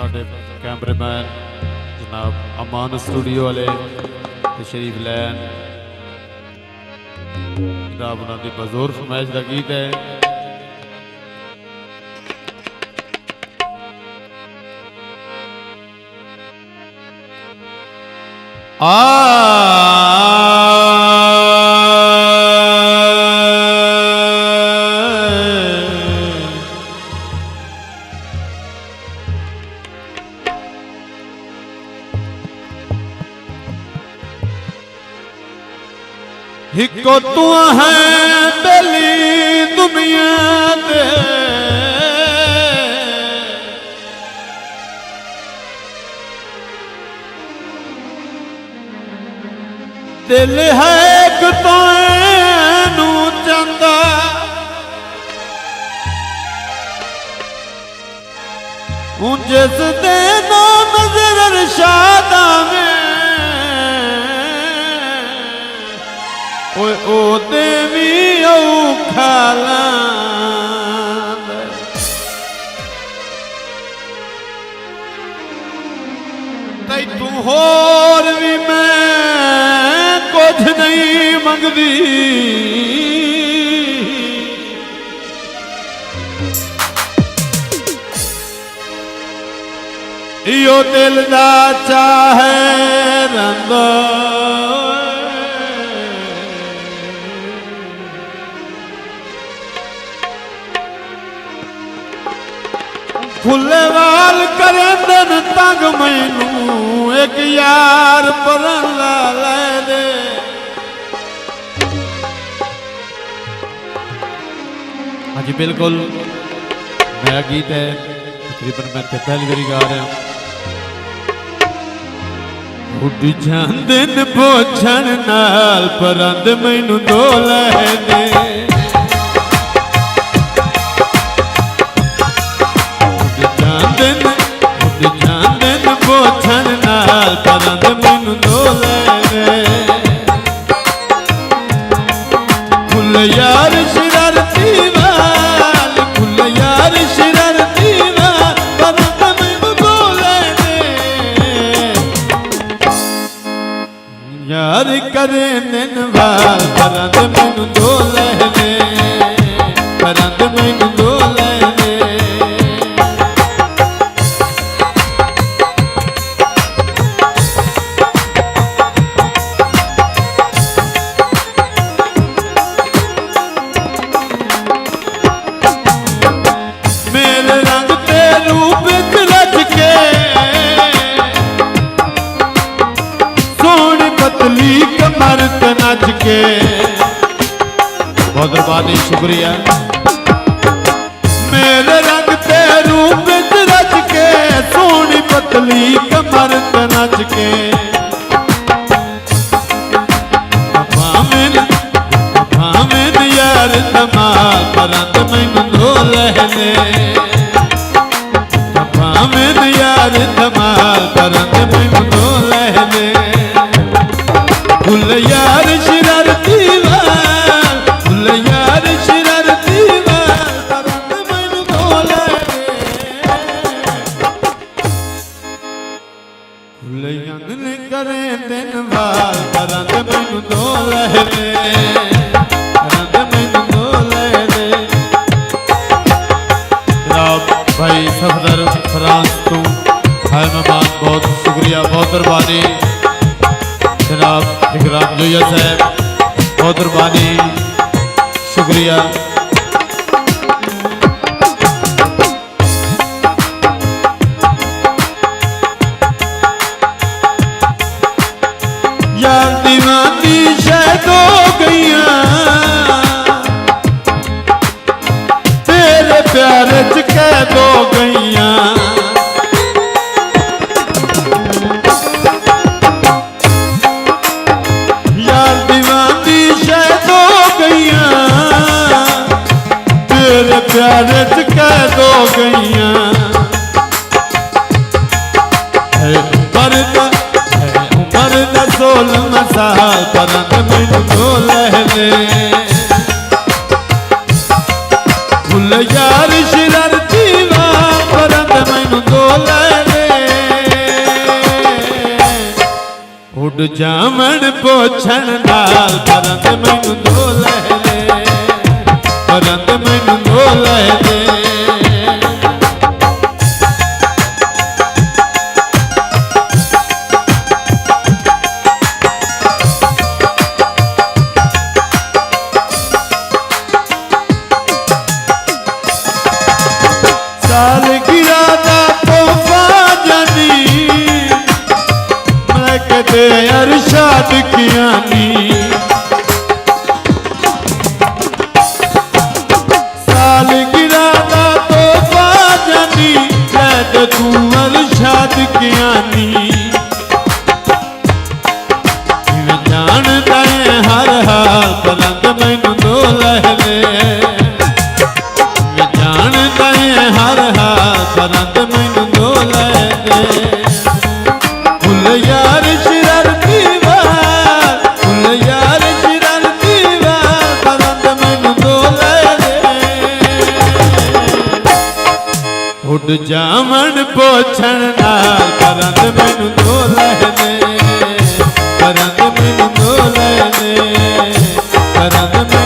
साडे कैमरेमैन जनाब अमान स्टूडियो वाले तशरीफ लैन जनाब उन्होंने बजोर फरमाइश का गीत है। हिको तू है बेली दुनिया दे दिल है एक तैनू चंदा जिस दे नाम नजर अरशादा में ओ देवी औखा लांदा तै तू होर भी मैं कुछ नहीं मंगदी यो दिल दा चाहे रंदा खुले वाल करेंदन तंग मैनू एक यार परन ला ले दे हाँ जी बिल्कुल नया गीत है तकरीबन मैं पहली बारी गा रहा हूँ। उड़ जांदे न पोछण नाल परंद मैनू दो ले दे पोछण नाल परंद मैनू दो ले खुल यार शरारती वाल खुल यार शरारती वाल परंद मैनू दो ले यार करे दिन वाल परंद मैनू दो ले परंद मैनू दो ले कमर ते नच के बहुत बर्बादी शुक्रिया मेरे रंग ते रूप रच के सोनी पतली कमर ते नच के भावेन यार धमाल परंद मैनू दो ले भावेन यार धमाल परंद मैनू दो ले फुल यार शरारती वाल फुल यार शरारती वाल परंद मैनू दो ले फुल यंग ने करे दिन वाल परंद मैनू दो ले परंद मैनू दो ले जनाब भाई सफदर फ्रांस तो है मेहमान बहुत शुक्रिया बहुत कुर्बानी जनाब इकराम जोया साहब बहुत कुर्बानी शुक्रिया यार दीवानी शायद हो गईया तेरे प्यार च कैद हो गईया प्यार च कैद हो गईया उमर दा 16 साल परंद मैनू दो ले फुल यार शरारती वाल परंद मैनू दो ले ਉੱਡ ਜਾਵਣ ਪੋਛਣ ਨਾਲ ਪਰੰਦ ਮੈਨੂੰ ਦੋ ਲੈ ਦੇ ਪਰੰਦ ਮੈਨੂੰ ਦੋ ਲੈ ਦੇ सालगिरह दा तोहफा जानी मलकते अरशाद कियानी सालगिरह दा तोहफा जानी लैद तू अरशाद कियानी जानदा है हर हाल पलंग मैनू दो लहले हर हाल पलंग मैनू दो लै दे फुल यार शरारती वाल फुल यार शरारती वाल पलंग मैनू दो लै दे उड़ जावण पोछण नाल पलंग मैनू दो लै दे पलंग मैनू दो लै दे पलंग